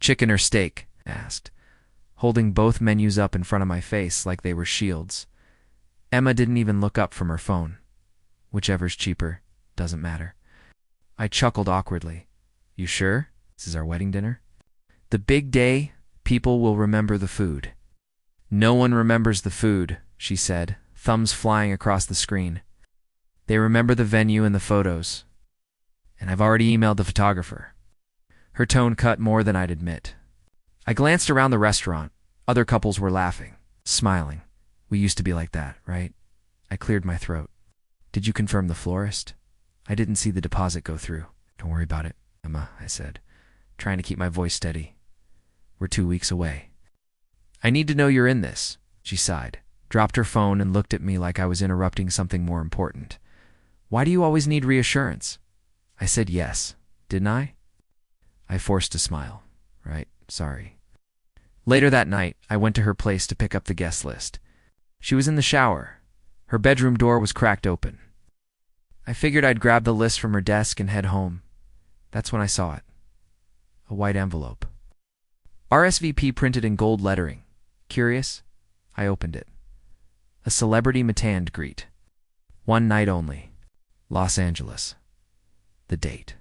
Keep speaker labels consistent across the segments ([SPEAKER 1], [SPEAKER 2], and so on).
[SPEAKER 1] Chicken or steak? I asked, holding both menus up in front of my face like they were shields. Emma didn't even look up from her phone. Whichever's cheaper, doesn't matter. I chuckled awkwardly. You sure? This is our wedding dinner? The big day, people will remember the food. No one remembers the food, she said, thumbs flying across the screen. They remember the venue and the photos. And I've already emailed the photographer. Her tone cut more than I'd admit. I glanced around the restaurant. Other couples were laughing, smiling. We used to be like that, right? I cleared my throat. Did you confirm the florist? I didn't see the deposit go through. Don't worry about it, Emma, I said, trying to keep my voice steady. We're 2 weeks away. I need to know you're in this, she sighed, dropped her phone and looked at me like I was interrupting something more important. Why do you always need reassurance? I said yes, didn't I? I forced a smile. Right, sorry. Later that night, I went to her place to pick up the guest list. She was in the shower. Her bedroom door was cracked open. I figured I'd grab the list from her desk and head home. That's when I saw it. A white envelope. RSVP printed in gold lettering. Curious? I opened it. A celebrity matanned greet. 1 night only. Los Angeles. The date.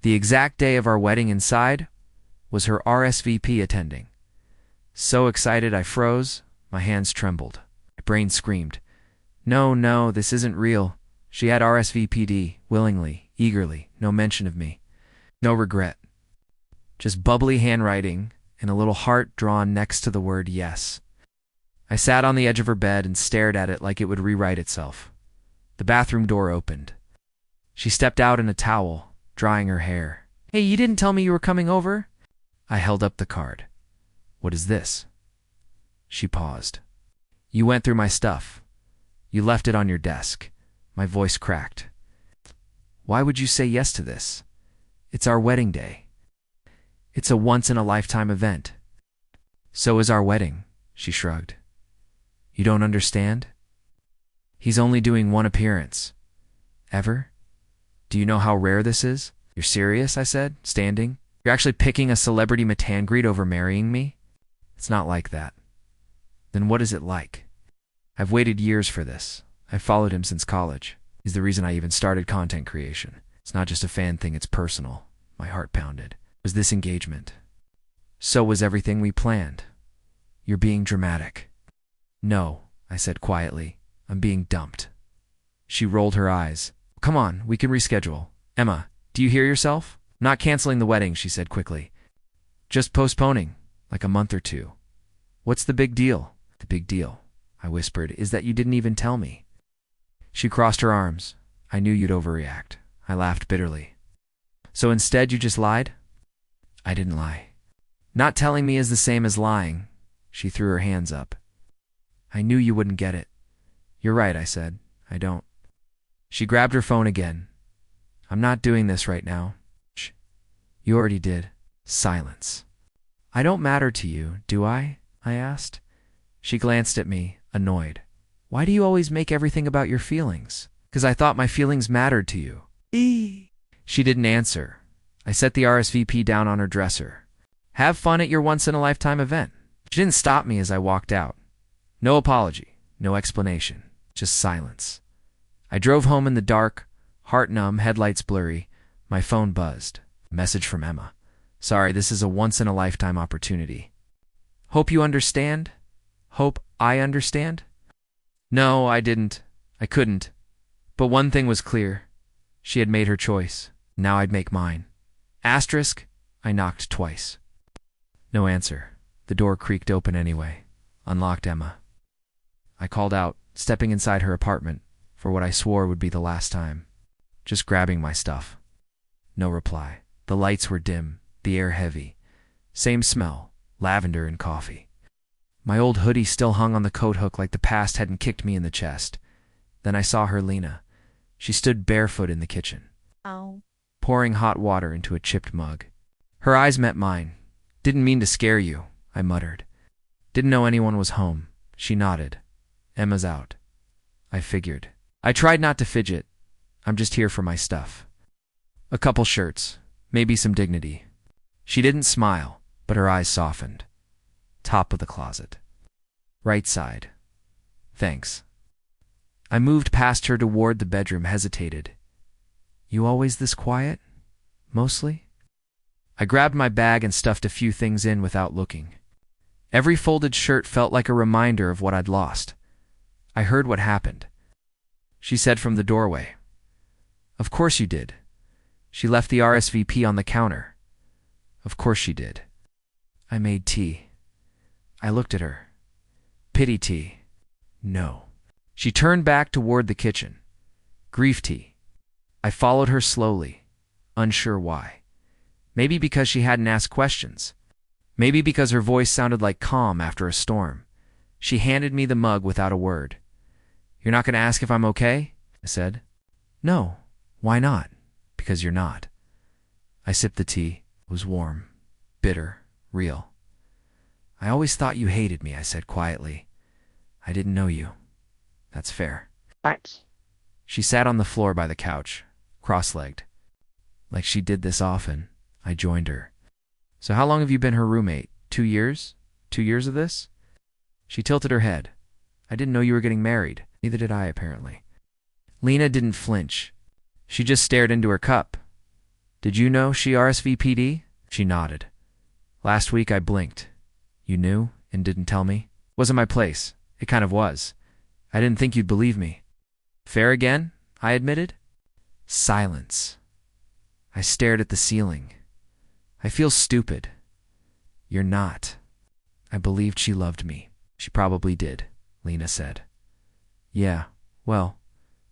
[SPEAKER 1] The exact day of our wedding inside was her RSVP attending. So excited I froze, my hands trembled. My brain screamed. No, this isn't real. She had RSVP'd, willingly, eagerly, no mention of me. No regret. Just bubbly handwriting and a little heart drawn next to the word yes. I sat on the edge of her bed and stared at it like it would rewrite itself. The bathroom door opened. She stepped out in a towel, drying her hair. Hey, you didn't tell me you were coming over? I held up the card. What is this? She paused. You went through my stuff. You left it on your desk. My voice cracked. Why would you say yes to this? It's our wedding day. It's a once-in-a-lifetime event. So is our wedding, she shrugged. You don't understand? He's only doing 1 appearance. Ever? Do you know how rare this is? You're serious, I said, standing. You're actually picking a celebrity matangreed over marrying me? It's not like that. Then what is it like? I've waited years for this. I've followed him since college. He's the reason I even started content creation. It's not just a fan thing, it's personal. My heart pounded. It was this engagement. So was everything we planned. You're being dramatic. No, I said quietly. I'm being dumped. She rolled her eyes. Come on, we can reschedule. Emma, do you hear yourself? I'm not canceling the wedding, she said quickly. Just postponing, like a month or 2. What's the big deal? The big deal, I whispered, is that you didn't even tell me. She crossed her arms. I knew you'd overreact. I laughed bitterly. So instead you just lied? I didn't lie. Not telling me is the same as lying. She threw her hands up. I knew you wouldn't get it. You're right, I said. I don't. She grabbed her phone again. I'm not doing this right now. Shh. You already did. Silence. I don't matter to you, do I? I asked. She glanced at me, annoyed. Why do you always make everything about your feelings? 'Cause I thought my feelings mattered to you. She didn't answer. I set the RSVP down on her dresser. Have fun at your once-in-a-lifetime event. She didn't stop me as I walked out. No apology, no explanation, just silence. I drove home in the dark, heart numb, headlights blurry. My phone buzzed. Message from Emma. Sorry, this is a once-in-a-lifetime opportunity. Hope you understand? Hope I understand? No, I didn't. I couldn't. But one thing was clear. She had made her choice. Now I'd make mine. Asterisk, I knocked twice. No answer. The door creaked open anyway. Unlocked Emma. I called out, stepping inside her apartment, for what I swore would be the last time. Just grabbing my stuff. No reply. The lights were dim, the air heavy. Same smell, lavender and coffee. My old hoodie still hung on the coat hook like the past hadn't kicked me in the chest. Then I saw her, Lena. She stood barefoot in the kitchen.
[SPEAKER 2] Ow.
[SPEAKER 1] Pouring hot water into a chipped mug. Her eyes met mine. Didn't mean to scare you, I muttered. Didn't know anyone was home. She nodded. Emma's out. I figured. I tried not to fidget. I'm just here for my stuff. A couple shirts. Maybe some dignity. She didn't smile, but her eyes softened. Top of the closet. Right side. Thanks. I moved past her toward the bedroom, hesitated. You always this quiet? Mostly? I grabbed my bag and stuffed a few things in without looking. Every folded shirt felt like a reminder of what I'd lost. I heard what happened. She said from the doorway. Of course you did. She left the RSVP on the counter. Of course she did. I made tea. I looked at her. Pity tea. No. She turned back toward the kitchen. Grief tea. I followed her slowly, unsure why. Maybe because she hadn't asked questions. Maybe because her voice sounded like calm after a storm. She handed me the mug without a word. You're not going to ask if I'm okay? I said. No. Why not? Because you're not. I sipped the tea. It was warm, bitter, real. I always thought you hated me, I said quietly. I didn't know you. That's fair.
[SPEAKER 2] Thanks.
[SPEAKER 1] She sat on the floor by the couch, cross-legged. Like she did this often, I joined her. So how long have you been her roommate? 2 years? 2 years of this? She tilted her head. I didn't know you were getting married. Neither did I, apparently. Lena didn't flinch. She just stared into her cup. Did you know she RSVP'd? She nodded. Last week I blinked. You knew and didn't tell me? Wasn't my place. It kind of was. I didn't think you'd believe me. Fair again? I admitted. Silence. I stared at the ceiling. I feel stupid. You're not. I believed she loved me. She probably did, Lena said. Yeah, well,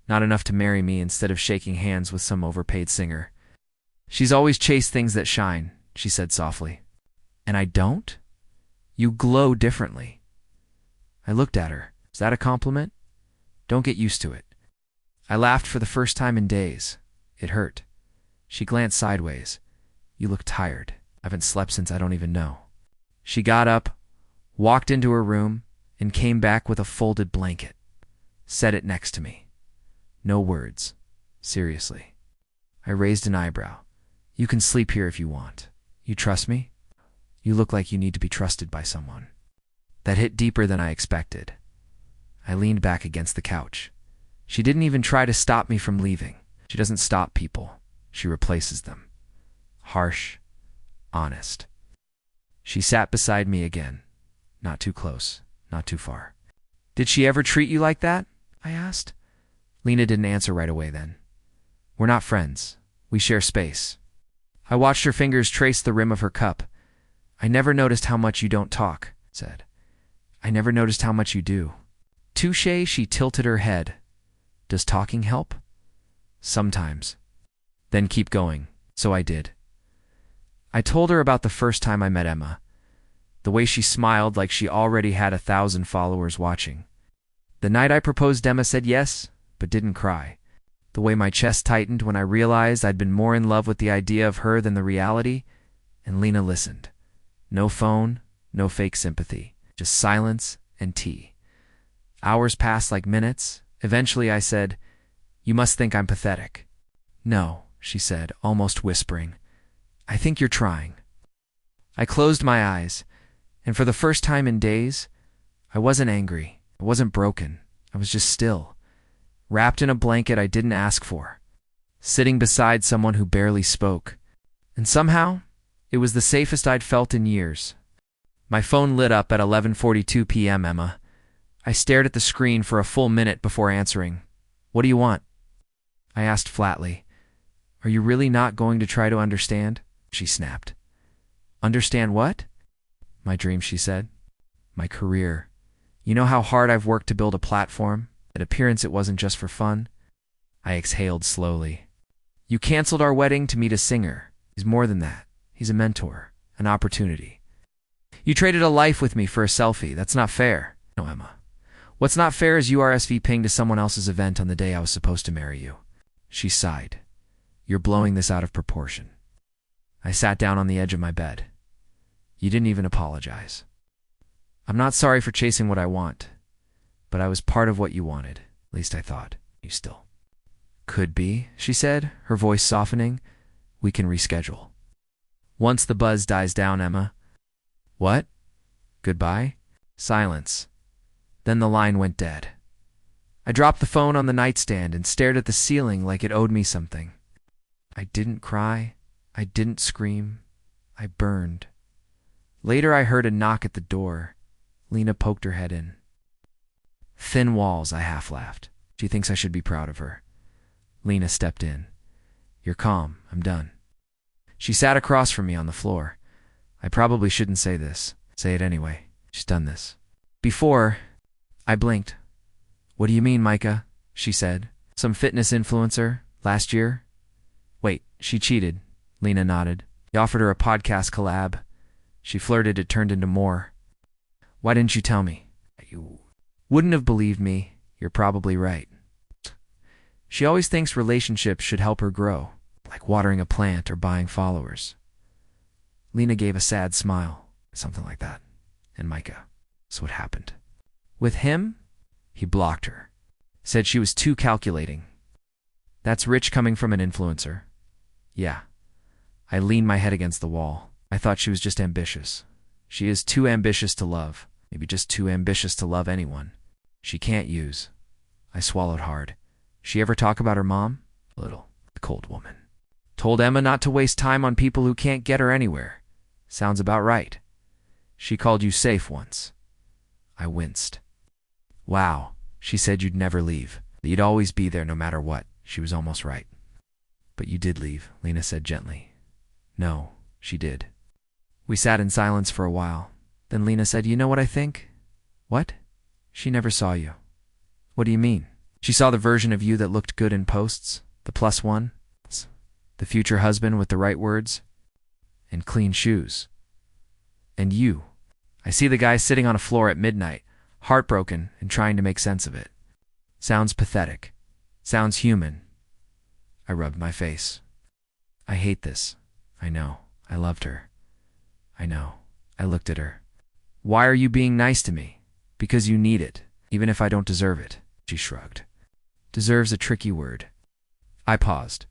[SPEAKER 1] not enough to marry me instead of shaking hands with some overpaid singer. She's always chased things that shine, she said softly. And I don't? You glow differently. I looked at her. Is that a compliment? Don't get used to it. I laughed for the first time in days. It hurt. She glanced sideways. You look tired. I haven't slept since I don't even know. She got up, walked into her room, and came back with a folded blanket. Set it next to me. No words. Seriously. I raised an eyebrow. You can sleep here if you want. You trust me? You look like you need to be trusted by someone. That hit deeper than I expected. I leaned back against the couch. She didn't even try to stop me from leaving. She doesn't stop people. She replaces them. Harsh. Honest. She sat beside me again. Not too close. Not too far. Did she ever treat you like that? I asked. Lena didn't answer right away then. We're not friends. We share space. I watched her fingers trace the rim of her cup. I never noticed how much you don't talk, said. I never noticed how much you do. Touché, she tilted her head. Does talking help? Sometimes. Then keep going. So I did. I told her about the first time I met Emma. The way she smiled like she already had 1,000 followers watching. The night I proposed, Emma said yes, but didn't cry. The way my chest tightened when I realized I'd been more in love with the idea of her than the reality, and Lena listened. No phone, no fake sympathy, just silence and tea. Hours passed like minutes. Eventually I said, You must think I'm pathetic. No, she said, almost whispering. I think you're trying. I closed my eyes, and for the first time in days, I wasn't angry. I wasn't broken. I was just still, wrapped in a blanket I didn't ask for, sitting beside someone who barely spoke. And somehow, it was the safest I'd felt in years. My phone lit up at 11:42 p.m., Emma. I stared at the screen for a full minute before answering. What do you want? I asked flatly. Are you really not going to try to understand? She snapped. Understand what? My dream, she said. My career. You know how hard I've worked to build a platform? At appearance it wasn't just for fun. I exhaled slowly. You canceled our wedding to meet a singer. He's more than that. He's a mentor, an opportunity. You traded a life with me for a selfie. That's not fair. No, Emma. What's not fair is you RSVPing to someone else's event on the day I was supposed to marry you. She sighed. You're blowing this out of proportion. I sat down on the edge of my bed. You didn't even apologize. I'm not sorry for chasing what I want, but I was part of what you wanted. At least I thought. You still. Could be, she said, her voice softening. We can reschedule. Once the buzz dies down, Emma, What? Goodbye? Silence. Then the line went dead. I dropped the phone on the nightstand and stared at the ceiling like it owed me something. I didn't cry. I didn't scream. I burned. Later I heard a knock at the door. Lena poked her head in. Thin walls, I half laughed. She thinks I should be proud of her. Lena stepped in. You're calm. I'm done. She sat across from me on the floor. I probably shouldn't say this. Say it anyway. She's done this. Before, I blinked. What do you mean, Micah? She said. Some fitness influencer? Last year? Wait, she cheated. Lena nodded. He offered her a podcast collab. She flirted, it turned into more. Why didn't you tell me? You wouldn't have believed me. You're probably right. She always thinks relationships should help her grow, like watering a plant or buying followers. Lena gave a sad smile, something like that. And Micah, that's what happened. With him, he blocked her. Said she was too calculating. That's rich coming from an influencer. Yeah. I leaned my head against the wall. I thought she was just ambitious. She is too ambitious to love. Maybe just too ambitious to love anyone. She can't use. I swallowed hard. She ever talk about her mom? A little. The cold woman. Told Emma not to waste time on people who can't get her anywhere. Sounds about right. She called you safe once. I winced. Wow, she said you'd never leave. That you'd always be there no matter what. She was almost right. But you did leave, Lena said gently. No, she did. We sat in silence for a while. Then Lena said, you know what I think? What? She never saw you. What do you mean? She saw the version of you that looked good in posts, the +1, the future husband with the right words, and clean shoes. And you. I see the guy sitting on a floor at midnight, heartbroken and trying to make sense of it. Sounds pathetic. Sounds human. I rubbed my face. I hate this. I know. I loved her. I know. I looked at her. Why are you being nice to me? Because you need it, even if I don't deserve it. She shrugged. Deserves a tricky word. I paused.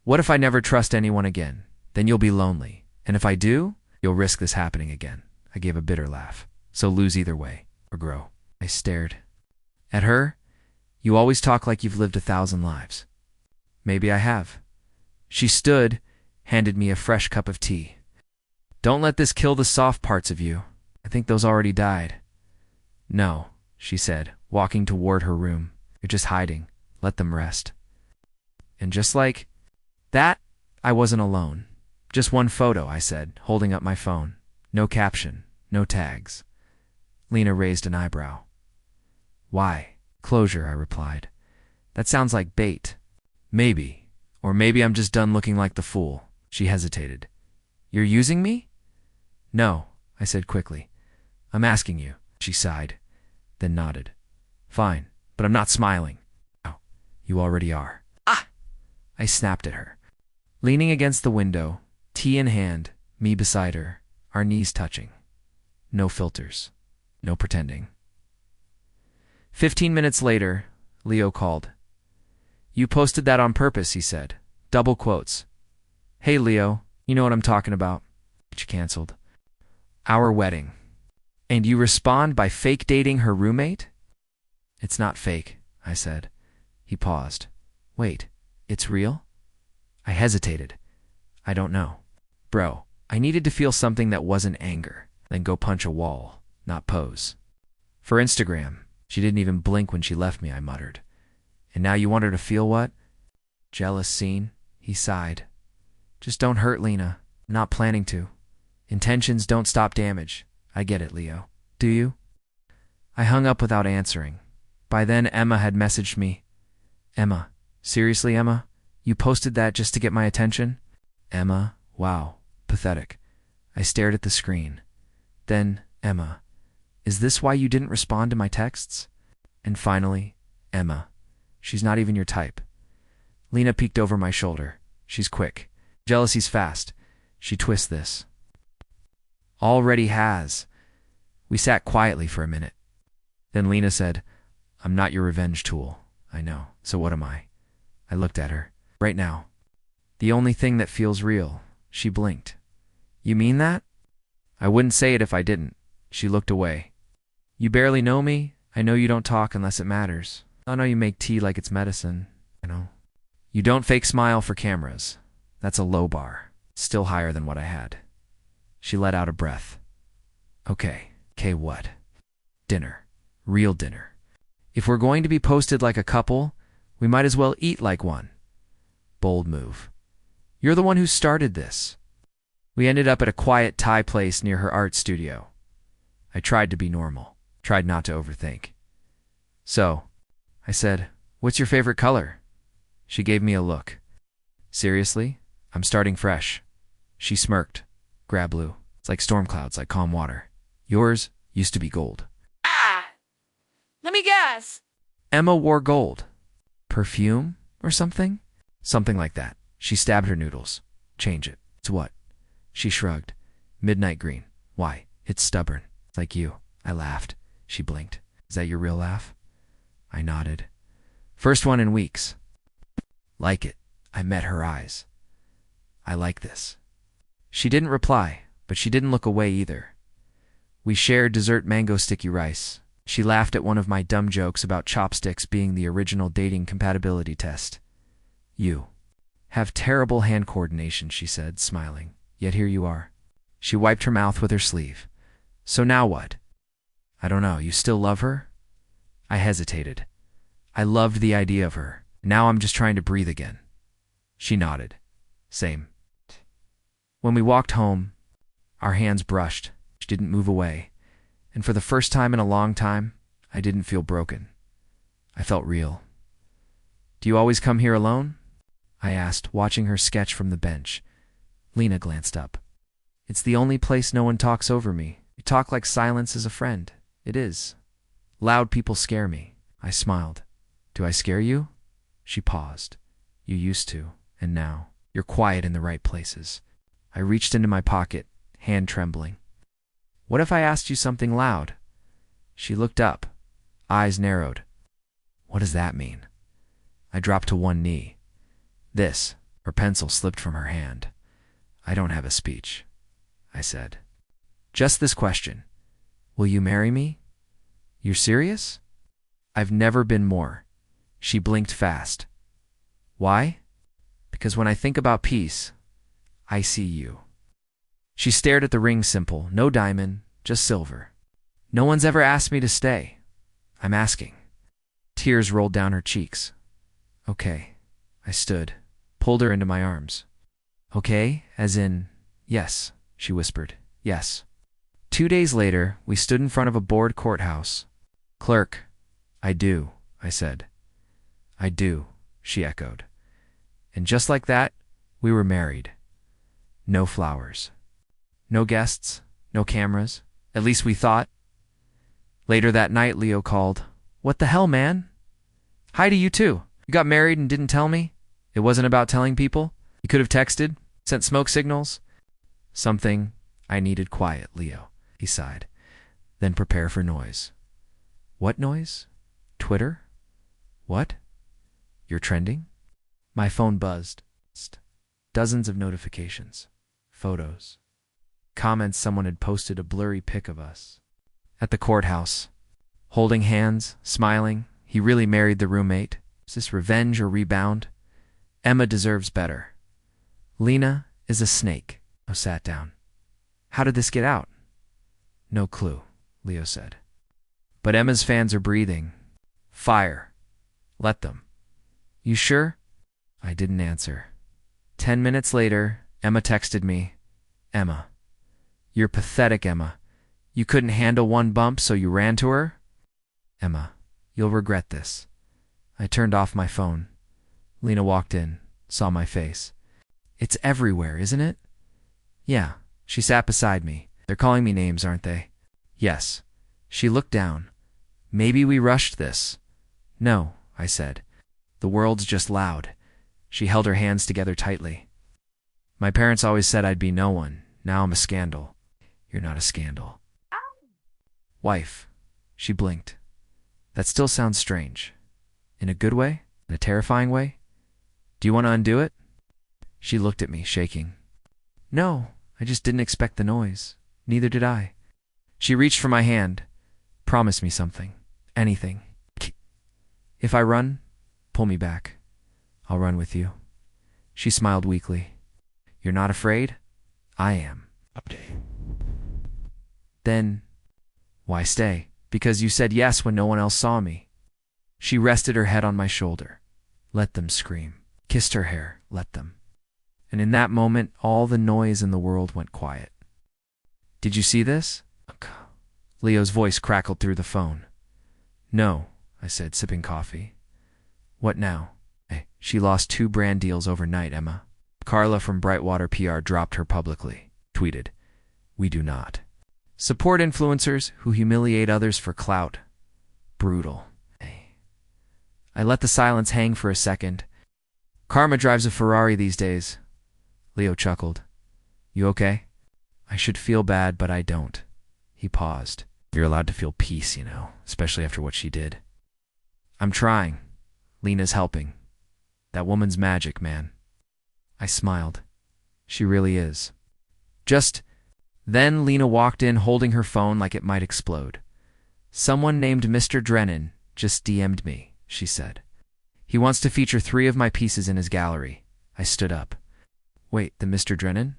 [SPEAKER 1] What if I never trust anyone again? Then you'll be lonely. And if I do, you'll risk this happening again. I gave a bitter laugh. So lose either way, or grow. I stared. At her? You always talk like you've lived 1,000 lives. Maybe I have. She stood, handed me a fresh cup of tea. Don't let this kill the soft parts of you. I think those already died. No, she said, walking toward her room. You're just hiding. Let them rest. And just like that, I wasn't alone. Just one photo, I said, holding up my phone. No caption, no tags. Lena raised an eyebrow. Why? Closure, I replied. That sounds like bait. Maybe. Or maybe I'm just done looking like the fool. She hesitated. You're using me? No, I said quickly. I'm asking you. She sighed, then nodded. Fine, but I'm not smiling. Oh, you already are. Ah! I snapped at her. Leaning against the window, tea in hand, me beside her, our knees touching. No filters. No pretending. 15 minutes later, Leo called. You posted that on purpose, he said. Double quotes. Hey, Leo, you know what I'm talking about. She canceled. Our wedding. And you respond by fake dating her roommate? It's not fake, I said. He paused. Wait, it's real? I hesitated. I don't know. Bro, I needed to feel something that wasn't anger, then go punch a wall, not pose. For Instagram, she didn't even blink when she left me, I muttered. And now you want her to feel what? Jealous scene? He sighed. Just don't hurt Lena. I'm not planning to. Intentions don't stop damage. I get it, Leo. Do you? I hung up without answering. By then, Emma had messaged me. Emma. Seriously, Emma? You posted that just to get my attention? Emma. Wow. Pathetic. I stared at the screen. Then, Emma. Is this why you didn't respond to my texts? And finally, Emma. She's not even your type. Lena peeked over my shoulder. She's quick. Jealousy's fast. She twists this. Already has. We sat quietly for a minute. Then Lena said, I'm not your revenge tool. I know. So what am I? I looked at her. Right now. The only thing that feels real. She blinked. You mean that? I wouldn't say it if I didn't. She looked away. You barely know me. I know you don't talk unless it matters. I know you make tea like it's medicine. I know. You don't fake smile for cameras. That's a low bar. Still higher than what I had. She let out a breath. Okay. Okay, what? Dinner. Real dinner. If we're going to be posted like a couple, we might as well eat like one. Bold move. You're the one who started this. We ended up at a quiet Thai place near her art studio. I tried to be normal. Tried not to overthink. So, I said, what's your favorite color? She gave me a look. Seriously? I'm starting fresh. She smirked. Grab blue. It's like storm clouds, like calm water. Yours used to be gold.
[SPEAKER 2] Ah! Let me guess.
[SPEAKER 1] Emma wore gold. Perfume or something? Something like that. She stabbed her noodles. Change it. It's what? She shrugged. Midnight green. Why? It's stubborn. It's like you. I laughed. She blinked. Is that your real laugh? I nodded. First one in weeks. Like it. I met her eyes. I like this. She didn't reply, but she didn't look away either. We shared dessert mango sticky rice. She laughed at one of my dumb jokes about chopsticks being the original dating compatibility test. You have terrible hand coordination, she said, smiling. Yet here you are. She wiped her mouth with her sleeve. So now what? I don't know. You still love her? I hesitated. I loved the idea of her. Now I'm just trying to breathe again. She nodded. Same. When we walked home, our hands brushed. She didn't move away. And for the first time in a long time, I didn't feel broken. I felt real. Do you always come here alone? I asked, watching her sketch from the bench. Lena glanced up. It's the only place no one talks over me. You talk like silence is a friend. It is. Loud people scare me. I smiled. Do I scare you? She paused. You used to, and now. You're quiet in the right places. I reached into my pocket, hand trembling. What if I asked you something loud? She looked up, eyes narrowed. What does that mean? I dropped to one knee. Her pencil slipped from her hand. I don't have a speech, I said. Just this question. Will you marry me? You're serious? I've never been more. She blinked fast. Why? Because when I think about peace, I see you. She stared at the ring simple, no diamond, just silver. No one's ever asked me to stay. I'm asking. Tears rolled down her cheeks. Okay. I stood, pulled her into my arms. Okay, as in, yes, she whispered. Yes. 2 days later, we stood in front of a bored courthouse. Clerk, I do, I said. I do, she echoed. And just like that, we were married. No flowers. No guests, no cameras. At least we thought. Later that night, Leo called. What the hell, man? Hi to you too. You got married and didn't tell me? It wasn't about telling people? You could have texted, sent smoke signals? Something I needed quiet, Leo, he sighed. Then prepare for noise. What noise? Twitter? What? You're trending? My phone buzzed. Dozens of notifications. Photos. Comments someone had posted a blurry pic of us. At the courthouse. Holding hands, smiling. He really married the roommate. Is this revenge or rebound? Emma deserves better. Lena is a snake. I sat down. How did this get out? No clue, Leo said. But Emma's fans are breathing. Fire. Let them. You sure? I didn't answer. 10 minutes later, Emma texted me. Emma. You're pathetic, Emma. You couldn't handle one bump, so you ran to her? Emma, you'll regret this. I turned off my phone. Lena walked in, saw my face. It's everywhere, isn't it? Yeah. She sat beside me. They're calling me names, aren't they? Yes. She looked down. Maybe we rushed this. No, I said. The world's just loud. She held her hands together tightly. My parents always said I'd be no one. Now I'm a scandal. You're not a scandal. Wife. She blinked. That still sounds strange. In a good way? In a terrifying way? Do you want to undo it? She looked at me, shaking. No, I just didn't expect the noise. Neither did I. She reached for my hand. Promise me something. Anything. If I run, pull me back. I'll run with you. She smiled weakly. You're not afraid? I am. Update. Then, why stay? Because you said yes when no one else saw me. She rested her head on my shoulder. Let them scream. Kissed her hair. Let them. And in that moment, all the noise in the world went quiet. Did you see this? Leo's voice crackled through the phone. No, I said, sipping coffee. What now? She lost 2 brand deals overnight, Emma. Carla from Brightwater PR dropped her publicly. Tweeted, we do not support influencers who humiliate others for clout. Brutal. I let the silence hang for a second. Karma drives a Ferrari these days. Leo chuckled. You okay? I should feel bad, but I don't. He paused. You're allowed to feel peace, you know, especially after what she did. I'm trying. Lena's helping. That woman's magic, man. I smiled. She really is. Just then Lena walked in holding her phone like it might explode. Someone named Mr. Drennan just DM'd me, she said. He wants to feature 3 of my pieces in his gallery. I stood up. Wait, the Mr. Drennan?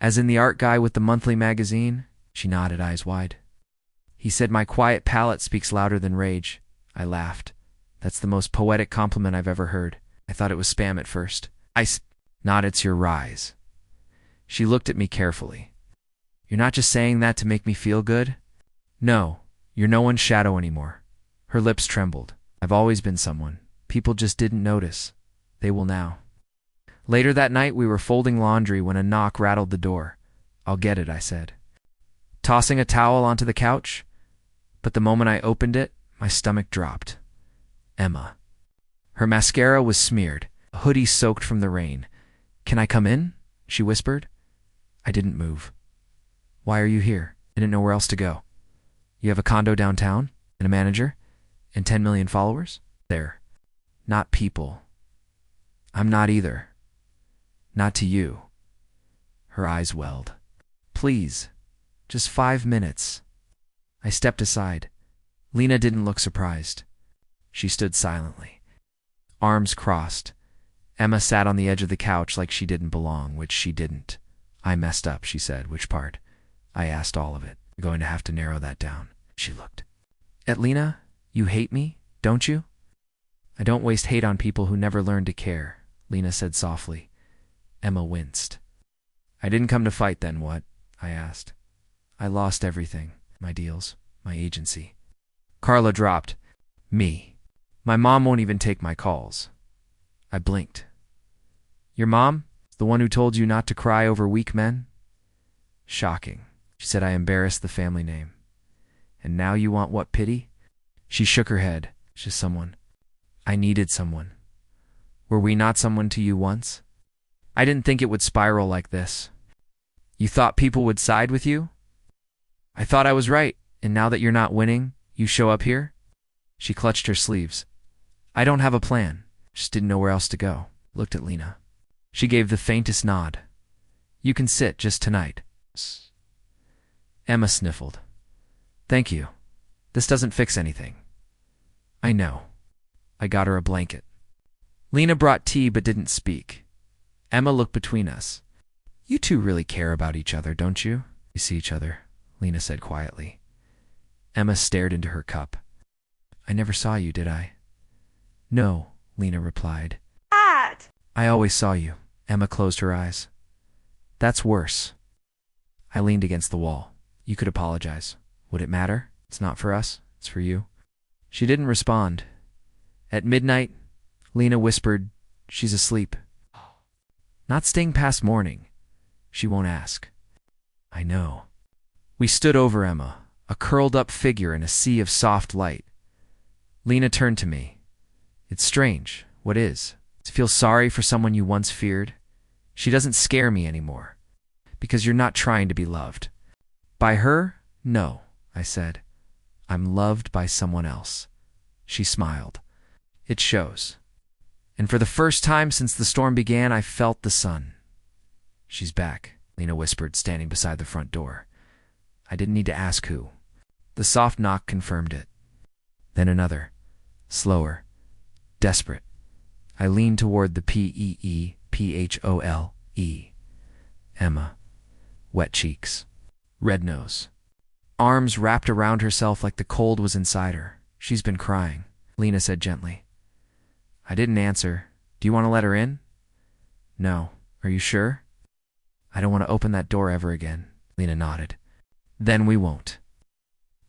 [SPEAKER 1] As in the art guy with the monthly magazine? She nodded, eyes wide. He said my quiet palette speaks louder than rage. I laughed. That's the most poetic compliment I've ever heard. I thought it was spam at first. Not it's your rise. She looked at me carefully. You're not just saying that to make me feel good? No, you're no one's shadow anymore. Her lips trembled. I've always been someone. People just didn't notice. They will now. Later that night, we were folding laundry when a knock rattled the door. I'll get it, I said, tossing a towel onto the couch. But the moment I opened it, my stomach dropped. Emma. Her mascara was smeared, a hoodie soaked from the rain. Can I come in? She whispered. I didn't move. Why are you here? I didn't know where else to go. You have a condo downtown, and a manager, and 10 million followers? They're not people. I'm not either. Not to you. Her eyes welled. Please, just 5 minutes. I stepped aside. Lena didn't look surprised. She stood silently, arms crossed. Emma sat on the edge of the couch like she didn't belong, which she didn't. I messed up, she said. Which part? I asked. All of it. You're going to have to narrow that down. She looked at Lena. You hate me, don't you? I don't waste hate on people who never learn to care, Lena said softly. Emma winced. I didn't come to fight then, what? I asked. I lost everything. My deals, my agency. Carla dropped. Me. My mom won't even take my calls. I blinked. Your mom? The one who told you not to cry over weak men? Shocking. She said I embarrassed the family name. And now you want what, pity? She shook her head. Just someone. I needed someone. Were we not someone to you once? I didn't think it would spiral like this. You thought people would side with you? I thought I was right, and now that you're not winning, you show up here? She clutched her sleeves. I don't have a plan. Just didn't know where else to go. Looked at Lena. She gave the faintest nod. You can sit just tonight. Emma sniffled. Thank you. This doesn't fix anything. I know. I got her a blanket. Lena brought tea but didn't speak. Emma looked between us. You two really care about each other, don't you? You see each other, Lena said quietly. Emma stared into her cup. I never saw you, did I? No, Lena replied.
[SPEAKER 2] Dad!
[SPEAKER 1] I always saw you. Emma closed her eyes. That's worse. I leaned against the wall. You could apologize. Would it matter? It's not for us. It's for you. She didn't respond. At midnight, Lena whispered, she's asleep. Not staying past morning. She won't ask. I know. We stood over Emma, a curled-up figure in a sea of soft light. Lena turned to me. It's strange. What is? To feel sorry for someone you once feared? She doesn't scare me anymore. Because you're not trying to be loved. By her? No, I said. I'm loved by someone else. She smiled. It shows. And for the first time since the storm began, I felt the sun. She's back, Lena whispered, standing beside the front door. I didn't need to ask who. The soft knock confirmed it. Then another, slower, desperate. I leaned toward the P-E-E-P-H-O-L-E. Emma. Wet cheeks. Red nose. Arms wrapped around herself like the cold was inside her. She's been crying, Lena said gently. I didn't answer. Do you want to let her in? No. Are you sure? I don't want to open that door ever again, Lena nodded. Then we won't.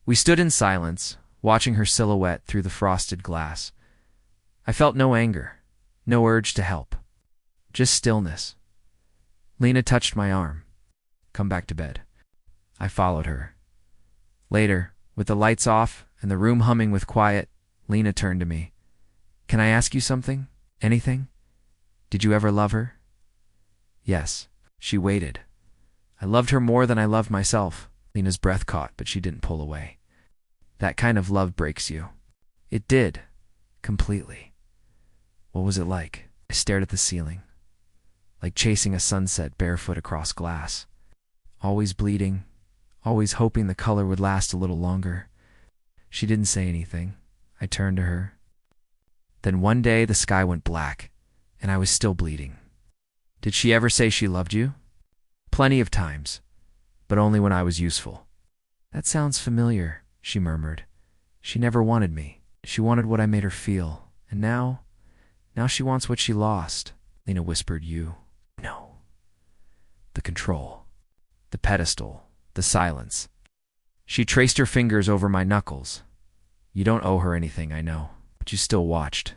[SPEAKER 1] We stood in silence, watching her silhouette through the frosted glass. I felt no anger, no urge to help. Just stillness. Lena touched my arm. Come back to bed. I followed her. Later, with the lights off and the room humming with quiet, Lena turned to me. Can I ask you something? Anything? Did you ever love her? Yes. She waited. I loved her more than I loved myself. Lena's breath caught, but she didn't pull away. That kind of love breaks you. It did. Completely. What was it like? I stared at the ceiling. Like chasing a sunset barefoot across glass. Always bleeding. Always hoping the color would last a little longer. She didn't say anything. I turned to her. Then one day the sky went black, and I was still bleeding. Did she ever say she loved you? Plenty of times, but only when I was useful. That sounds familiar, she murmured. She never wanted me. She wanted what I made her feel. And now she wants what she lost. Lena whispered, you. No. The control. The pedestal. The silence. She traced her fingers over my knuckles. You don't owe her anything, I know, but you still watched.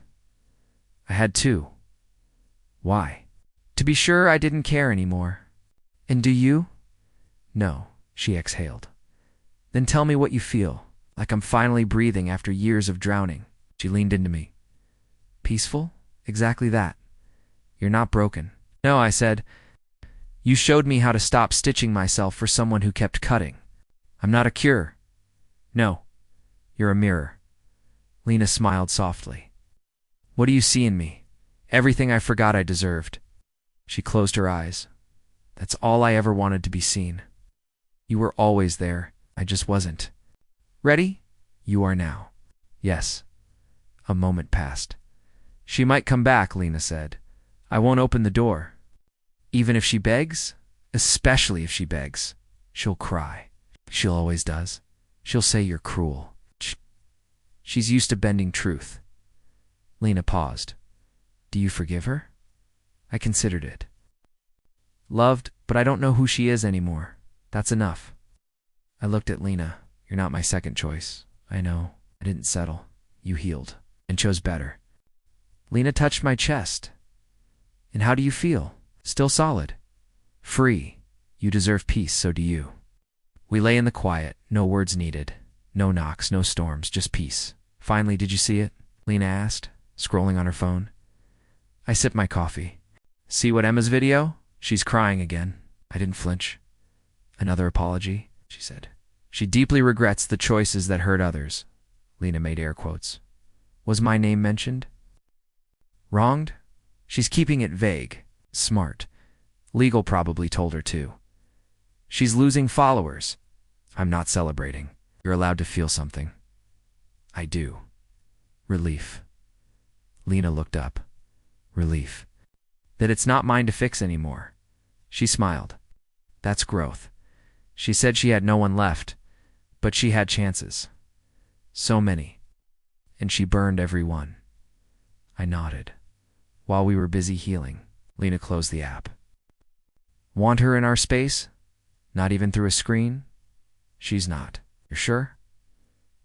[SPEAKER 1] I had to. Why? To be sure I didn't care anymore. And do you? No, she exhaled. Then tell me what you feel, like I'm finally breathing after years of drowning. She leaned into me. Peaceful? Exactly that. You're not broken. No, I said. You showed me how to stop stitching myself for someone who kept cutting. I'm not a cure. No, you're a mirror. Lena smiled softly. What do you see in me? Everything I forgot I deserved. She closed her eyes. That's all I ever wanted to be seen. You were always there. I just wasn't. Ready? You are now. Yes. A moment passed. She might come back, Lena said. I won't open the door. Even if she begs? Especially if she begs. She'll cry. She always does. She'll say you're cruel. She's used to bending truth. Lena paused. Do you forgive her? I considered it. Loved, but I don't know who she is anymore. That's enough. I looked at Lena. You're not my second choice. I know. I didn't settle. You healed and chose better. Lena touched my chest. And how do you feel? Still solid. Free. You deserve peace, so do you. We lay in the quiet, no words needed. No knocks, no storms, just peace. Finally, did you see it? Lena asked, scrolling on her phone. I sipped my coffee. See what Emma's video? She's crying again. I didn't flinch. Another apology, she said. She deeply regrets the choices that hurt others. Lena made air quotes. Was my name mentioned? Wronged? She's keeping it vague. Smart. Legal probably told her to. She's losing followers. I'm not celebrating. You're allowed to feel something. I do. Relief. Lena looked up. Relief. That it's not mine to fix anymore. She smiled. That's growth. She said she had no one left, but she had chances. So many. And she burned every one. I nodded. While we were busy healing, Lena closed the app. Want her in our space? Not even through a screen? She's not. You're sure?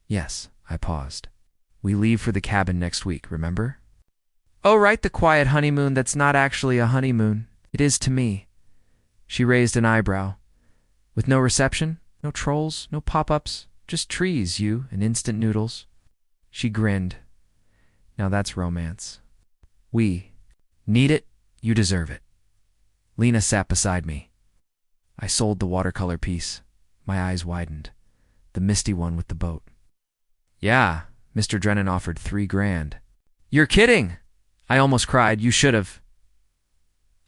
[SPEAKER 1] Yes, I paused. We leave for the cabin next week, remember? Oh, right, the quiet honeymoon that's not actually a honeymoon. It is to me. She raised an eyebrow. With no reception, no trolls, no pop-ups, just trees, you, and instant noodles. She grinned. Now that's romance. We need it, you deserve it. Lena sat beside me. I sold the watercolor piece. My eyes widened. The misty one with the boat. Yeah, Mr. Drennan offered $3,000. You're kidding! I almost cried. You should have.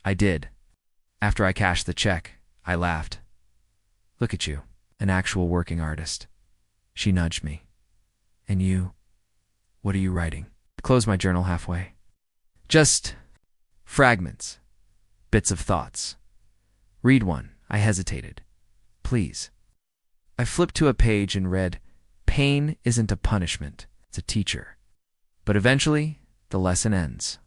[SPEAKER 1] I did. After I cashed the check, I laughed. Look at you. An actual working artist. She nudged me. And you? What are you writing? I closed my journal halfway. Just fragments. Bits of thoughts. Read one. I hesitated. Please. I flipped to a page and read, "Pain isn't a punishment, it's a teacher." But eventually, the lesson ends.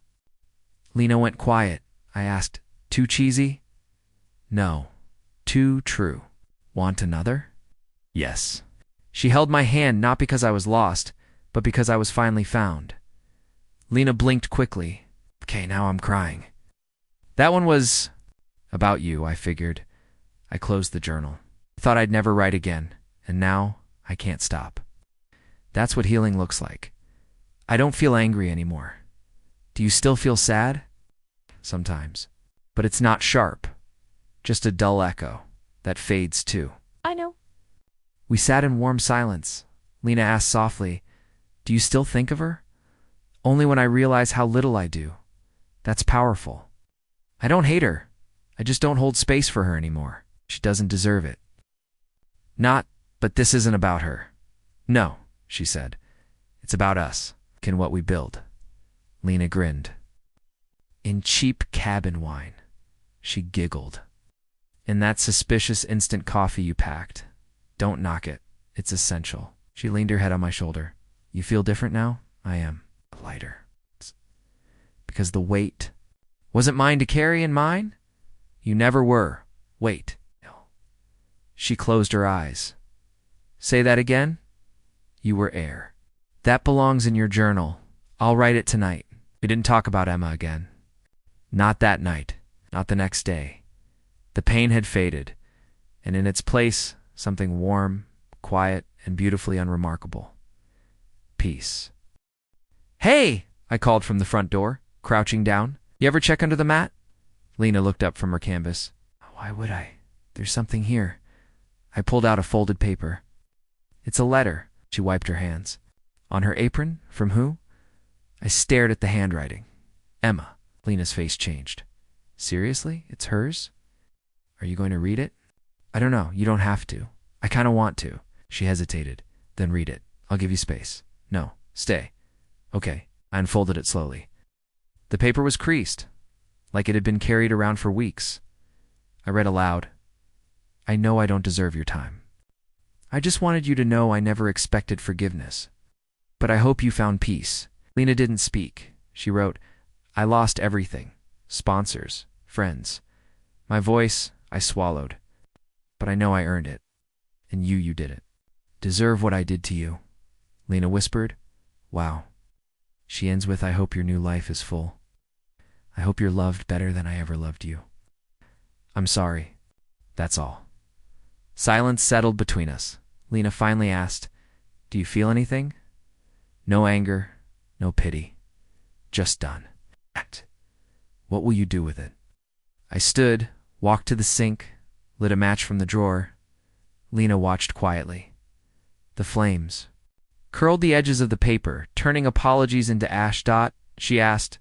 [SPEAKER 1] Lena went quiet. I asked, "Too cheesy?" "No. Too true." "Want another?" "Yes." She held my hand not because I was lost, but because I was finally found. Lena blinked quickly. "Okay, now I'm crying." "That one was about you," I figured. I closed the journal. I thought I'd never write again, and now I can't stop. That's what healing looks like. I don't feel angry anymore. Do you still feel sad? Sometimes. But it's not sharp. Just a dull echo that fades too.
[SPEAKER 2] I know.
[SPEAKER 1] We sat in warm silence. Lena asked softly, "Do you still think of her?" "Only when I realize how little I do. That's powerful. I don't hate her. I just don't hold space for her anymore. She doesn't deserve it." But this isn't about her." "No," she said. "It's about us and what we build." Lena grinned. "In cheap cabin wine." She giggled. "In that suspicious instant coffee you packed. Don't knock it. It's essential." She leaned her head on my shoulder. "You feel different now?" "I am. Lighter." "Because the weight wasn't mine to carry and mine?" "You never were. Wait." She closed her eyes. "Say that again?" "You were air. That belongs in your journal. I'll write it tonight." We didn't talk about Emma again. Not that night. Not the next day. The pain had faded, and in its place, something warm, quiet, and beautifully unremarkable. Peace. "Hey!" I called from the front door, crouching down. "You ever check under the mat?" Lena looked up from her canvas. "Why would I? There's something here." I pulled out a folded paper. "It's a letter." She wiped her hands. "On her apron? From who?" I stared at the handwriting. "Emma." Lena's face changed. "Seriously? It's hers? Are you going to read it?" "I don't know. You don't have to. I kind of want to." She hesitated. "Then read it. I'll give you space." "No. Stay." "Okay." I unfolded it slowly. The paper was creased, like it had been carried around for weeks. I read aloud. "I know I don't deserve your time. I just wanted you to know I never expected forgiveness. But I hope you found peace." Lena didn't speak. She wrote, "I lost everything. Sponsors, friends. My voice, I swallowed. But I know I earned it. And you didn't deserve what I did to you." Lena whispered, "Wow." She ends with, "I hope your new life is full. I hope you're loved better than I ever loved you. I'm sorry. That's all." Silence settled between us. Lena finally asked, "Do you feel anything?" "No anger, no pity. Just done." "What will you do with it?" I stood, walked to the sink, lit a match from the drawer. Lena watched quietly. The flames curled the edges of the paper, turning apologies into ash. She asked,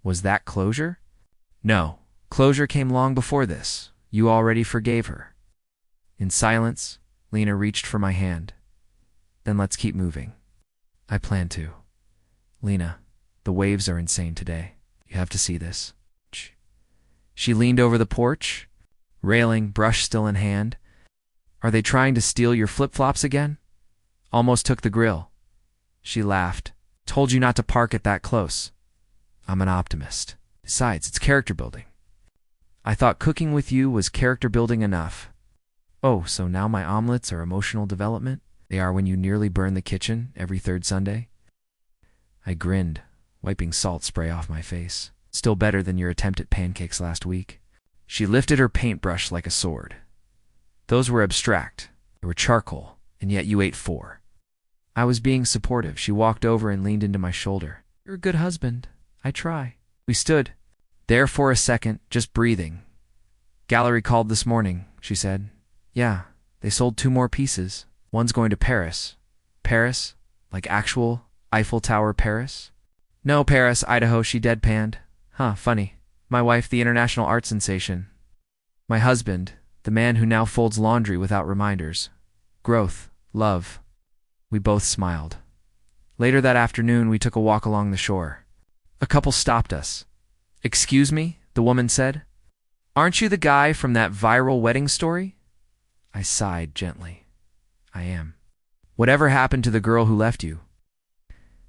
[SPEAKER 1] "Was that closure?" "No. Closure came long before this. You already forgave her." In silence, Lena reached for my hand. "Then let's keep moving." "I plan to." "Lena, the waves are insane today. You have to see this." She leaned over the porch, railing, brush still in hand. "Are they trying to steal your flip-flops again? Almost took the grill." She laughed. "Told you not to park it that close." "I'm an optimist. Besides, it's character building." "I thought cooking with you was character building enough." "Oh, so now my omelets are emotional development? They are when you nearly burn the kitchen every third Sunday?" I grinned, wiping salt spray off my face. "Still better than your attempt at pancakes last week." She lifted her paintbrush like a sword. "Those were abstract. They were charcoal, and yet you ate 4. I was being supportive. She walked over and leaned into my shoulder. "You're a good husband. I try." We stood there for a second, just breathing. "Gallery called this morning," she said. "Yeah, they sold 2 more pieces. One's going to Paris." "Paris? Like actual Eiffel Tower Paris?" "No, Paris, Idaho," she deadpanned. "Huh, funny. My wife, the international art sensation. My husband, the man who now folds laundry without reminders. Growth. Love. We both smiled. Later that afternoon, we took a walk along the shore. A couple stopped us. "Excuse me," the woman said. "Aren't you the guy from that viral wedding story?" I sighed gently. "I am." "Whatever happened to the girl who left you?"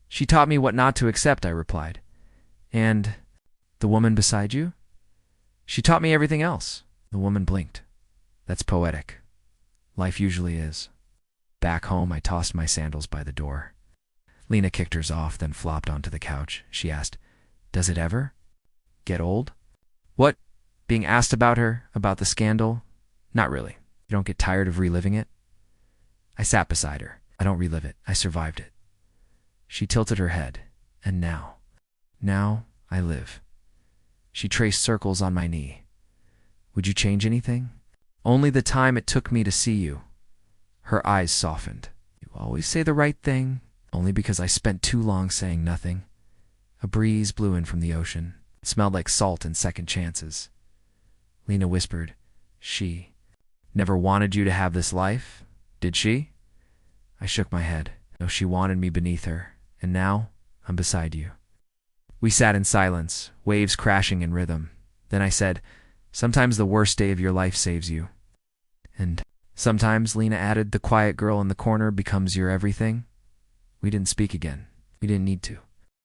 [SPEAKER 1] "She taught me what not to accept," I replied. "And the woman beside you?" "She taught me everything else." The woman blinked. "That's poetic. Life usually is." Back home, I tossed my sandals by the door. Lena kicked hers off, then flopped onto the couch. She asked, "Does it ever get old?" "What? Being asked about her, about the scandal?" "Not really. You don't get tired of reliving it?" I sat beside her. "I don't relive it. I survived it." She tilted her head. "And now?" "Now I live." She traced circles on my knee. "Would you change anything?" "Only the time it took me to see you." Her eyes softened. "You always say the right thing." "Only because I spent too long saying nothing." A breeze blew in from the ocean. It smelled like salt and second chances. Lena whispered, "She never wanted you to have this life, did she?" I shook my head. "No, she wanted me beneath her, and now I'm beside you." We sat in silence, waves crashing in rhythm. Then I said, "Sometimes the worst day of your life saves you." "And sometimes," Lena added, "the quiet girl in the corner becomes your everything." We didn't speak again. We didn't need to.